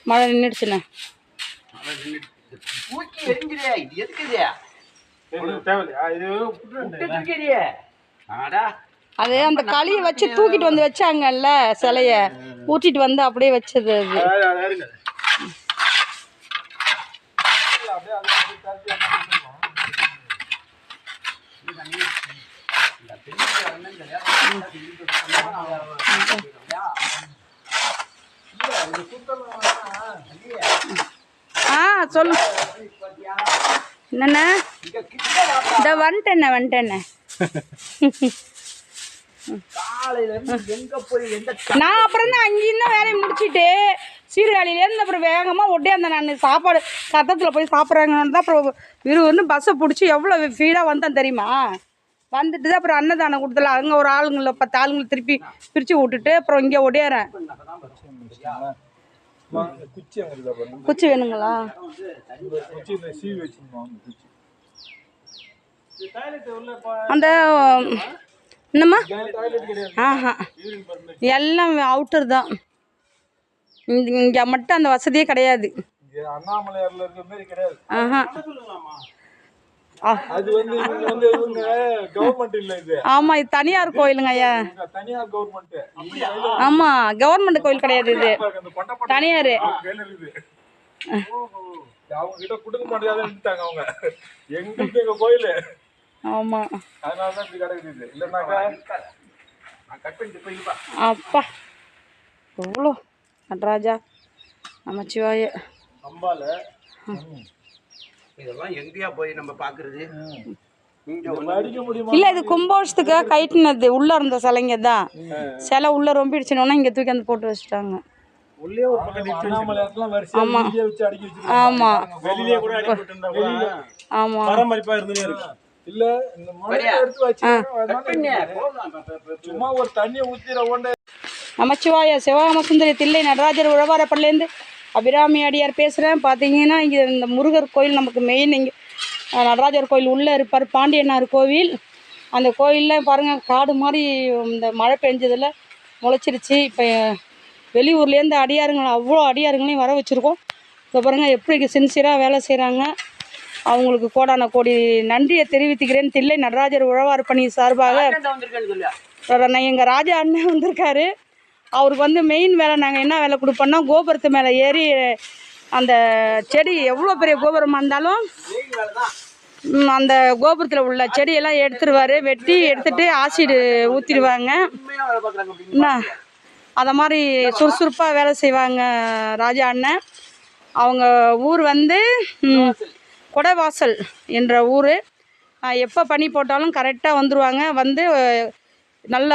மழை நின்றுடுச்சுண்ணே. அது அந்த களியை வச்சு தூக்கிட்டு வந்து வச்சாங்கல்ல சிலைய ஊற்றிட்டு வந்து அப்படியே வச்சது அது. சொல்லு என்னண்ணே. இந்த வந்துட்டேண்ணே நான் அப்புறம் தான் அங்கேயும் தான் வேலையை முடிச்சுட்டு சீர்காழியிலேருந்து அப்புறம் வேகமாக ஒட்டியாந்தேன். நான் சாப்பாடு சத்தத்தில் போய் சாப்பிட்றாங்கன்னு தான் அப்புறம் வந்து பஸ்ஸை பிடிச்சி எவ்வளோ ஃபீடாக வந்தேன் தெரியுமா. வந்துட்டு தான் அப்புறம் அன்னதானம் கொடுத்தல அங்கே ஒரு ஆளுங்களை 10 ஆளுங்களை திருப்பி பிரித்து விட்டுட்டு அப்புறம் இங்கே ஒடியாறேன். குச்சி வேணுங்களா? அந்த என்னம்மா எல்லாம் அவுட்டர் தான். இங்கே மட்டும் அந்த வசதியே கிடையாது. ஆமா இது தனியார் கோயிலுங்க ஐயா. ஆமா கவர்மெண்ட் கோயில் கிடையாது, இது தனியார். ஆமா அப்பா எவ்வளோ நடராஜா நமச்சிவாய. இல்ல இது கும்பாபிஷேகத்துக்காக கைட்டினது உள்ள இருந்த சிலைங்க தான். சிலை உள்ள ரொம்பிடுச்சுனோன்னா இங்க தூக்கி வந்து போட்டு வச்சுட்டாங்க. ஆமா ஆமா ஆமா நமச்சிவாய. சிவகாம சுந்தரி தில்லை நடராஜர் உழவாரப்பள்ளிலேருந்து அபிராமி அடியார் பேசுகிறேன். பார்த்தீங்கன்னா இங்கே இந்த முருகர் கோயில் நமக்கு மெயின். இங்கே நடராஜர் கோயில் உள்ளே இருப்பார், பாண்டியனார் கோவில். அந்த கோயிலில் பாருங்கள் காடு மாதிரி இந்த மழை பெஞ்சதில் முளைச்சிருச்சு. இப்போ வெளியூர்லேருந்து அடியாருங்களை அவ்வளோ அடியாருங்களையும் வர வச்சுருக்கோம். இப்போ பாருங்கள் எப்படி சின்சியராக வேலை செய்கிறாங்க. அவங்களுக்கு கோடான கோடி நன்றியை தெரிவித்துக்கிறேன். தில்லை நடராஜர் உழவார் பணி சார்பாக எங்கள் ராஜா அண்ணன் வந்திருக்காரு. அவருக்கு வந்து மெயின் வேலை நாங்கள் என்ன வேலை கொடுப்போம்னா கோபுரத்து மேலே ஏறி அந்த செடி எவ்வளோ பெரிய கோபுரமாக இருந்தாலும் அந்த கோபுரத்தில் உள்ள செடியெல்லாம் எடுத்துருவார். வெட்டி எடுத்துகிட்டு ஆசிடு ஊற்றிடுவாங்க. என்ன அதை மாதிரி சுறுசுறுப்பாக வேலை செய்வாங்க ராஜா அண்ணன். அவங்க ஊர் வந்து கொடைவாசல் என்ற ஊர். எப்போ பனி போட்டாலும் கரெக்டாக வந்துடுவாங்க. வந்து நல்ல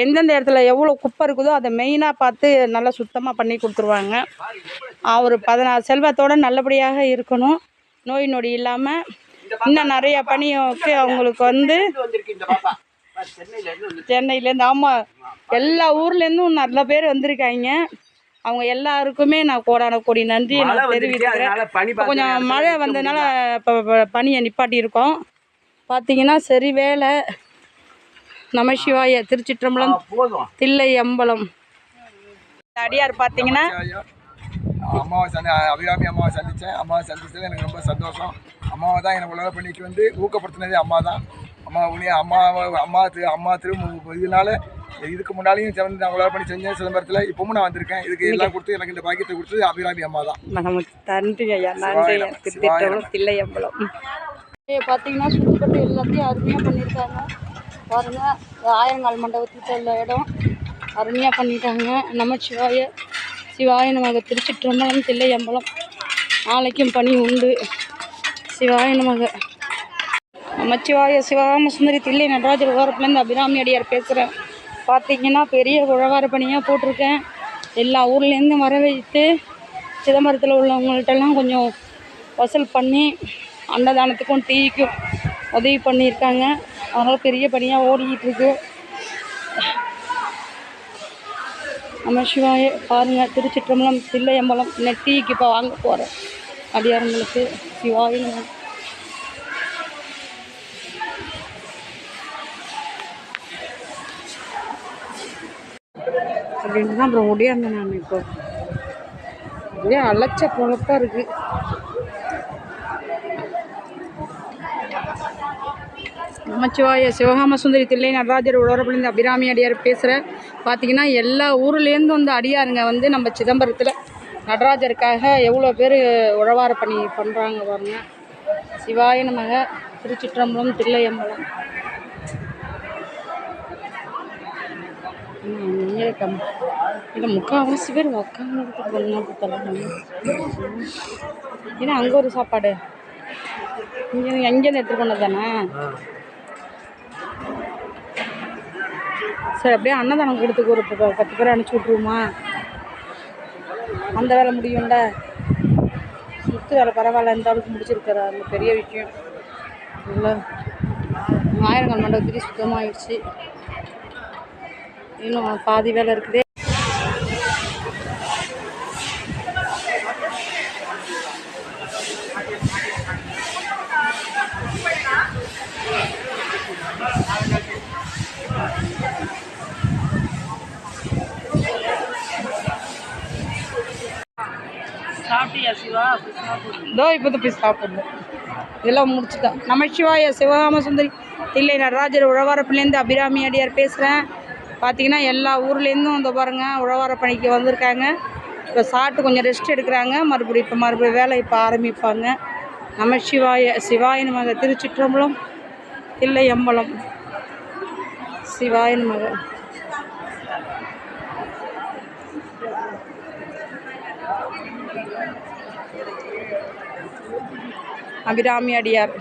எந்தெந்த இடத்துல எவ்வளோ குப்பை இருக்குதோ அதை மெயினாக பார்த்து நல்லா சுத்தமாக பண்ணி கொடுத்துருவாங்க. அவர் 16 செல்வத்தோடு நல்லபடியாக இருக்கணும், நோய் நொடி இல்லாமல். இன்னும் நிறையா பணிக்கு அவங்களுக்கு வந்து சென்னையிலேருந்து ஆமாம் எல்லா ஊர்லேருந்தும் நல்ல பேர் வந்திருக்காங்க. அவங்க எல்லாருக்குமே நான் கோடான கோடி நன்றி நான் தெரிவிக்கிறேன். கொஞ்சம் மழை வந்ததுனால இப்போ பனியை நிப்பாட்டியிருக்கோம். பார்த்தீங்கன்னா சரி வேலை. நமசிவாய. திருச்சிற்றம்பலம் தில்லை அம்பலம் அடியார். பார்த்தீங்கன்னா அம்மாவை அபிராமி அம்மாவை சந்தித்தேன். அம்மாவை சந்தித்தது எனக்கு ரொம்ப சந்தோஷம். அம்மாவை தான் எனக்கு உலக பணிக்கு வந்து ஊக்கப்படுத்தினதே அம்மா தான். அம்மா திரு இதனால இதுக்கு முன்னாலேயும் வந்து நான் உலக பணி செஞ்சேன் சிதம்பரத்தில். இப்பவும் நான் வந்திருக்கேன். இதுக்கு எல்லாம் கொடுத்து எனக்கு இந்த பாக்கியத்தை கொடுத்தது அபிராமி அம்மா தான். நன்றி ஐயா. நன்றி. திருச்சிற்றம்பலம் தில்லை அம்பலம். பார்த்தீங்கன்னா சுற்றுப்பட்டு எல்லாத்தையும் அருமையாக பண்ணியிருக்காங்க. பாருங்கள் ஆயிரங்கால் மண்டபத்துக்கு உள்ள இடம் அருமையாக பண்ணிட்டாங்க. நமச்சிவாய. சிவாய நமக. திருச்சிற்றம்பலம் தில்லை அம்பலம். நாளைக்கும் பணி உண்டு. சிவாய நமக. நமச்சிவாய. சிவகாம சுந்தரி தில்லை நடராஜர் உழவாரப்புலேருந்து அபிராமி அடியார் பேசுகிறேன். பார்த்தீங்கன்னா பெரிய உழவார பணியாக போட்டிருக்கேன். எல்லா ஊர்லேருந்து வர வைத்து சிதம்பரத்தில் உள்ளவங்கள்ட்டெல்லாம் கொஞ்சம் வசூல் பண்ணி அன்னதானத்துக்கும் டீக்கும் உதவி பண்ணியிருக்காங்க. அதனால் பெரிய பணியாக ஓடிக்கிட்டுருக்கு. நமசிவாய. பாருங்கள் திருச்சிற்றம்பலம் தில்லை அம்பலம். டீக்கு இப்போ வாங்க போகிறேன் அடியாரங்களுக்கு. சிவாய நம. அப்படின்ட்டு தான் அப்புறம் ஒடியாந்தேன் நான். இப்போ ஒரே அலட்ச பொழப்பா இருக்கு. நமச்சிவாய சிவகாம சுந்தரி தில்லை நடராஜர் உழவரப்பள்ளி அபிராமி அடியார் பேசுகிறேன். பார்த்தீங்கன்னா எல்லா ஊர்லேருந்து வந்து அடியாருங்க வந்து நம்ம சிதம்பரத்தில் நடராஜருக்காக எவ்வளோ பேர் உழவார பணி பண்ணுறாங்க பாருங்க. சிவாய நமக. திருச்சிற்றம்பலம், தில்லையம்பலம். இல்லை முக்கால்வாசி பேர் உட்காந்து ஏன்னா அங்கே ஒரு சாப்பாடு எங்கேருந்து எடுத்துகிட்டு போனது தானே. சரி அப்படியே அன்னதானம் கொடுத்துக்கு ஒரு 10 பேர் அனுப்பிச்சி விட்ருவோமா? அந்த வேலை முடியும்ல. சுற்று வேலை பரவாயில்ல, இந்த அளவுக்கு முடிச்சிருக்கிற அந்த பெரிய விஷயம் இல்லை. ஆயிரங்கால் மண்டபத்துக்கு சுத்தமாகிடுச்சு. இன்னும் பாதி வேலை இருக்குது. சாப்பிட்டியா சிவா? இதோ இப்போ போய் சாப்பிடணும். இதெல்லாம் முடிச்சுட்டேன். நமச்சிவாய சிவகாம சுந்தரி தில்லை நடராஜர் உழவாரப்பள்ளிலேருந்து அபிராமி அடியார் பேசுகிறேன். பார்த்தீங்கன்னா எல்லா ஊர்லேருந்தும் வந்து பாருங்கள் உழவார பணிக்கு வந்திருக்காங்க. இப்போ சாப்பிட்டு கொஞ்சம் ரெஸ்ட் எடுக்கிறாங்க. மறுபடியும் வேலை இப்போ ஆரம்பிப்பாங்க. நமச்சிவாய சிவாய நமக. திருச்சிற்றம்பலம், தில்லையம்பலம். சிவாய நமக. அபிராமி அடியார்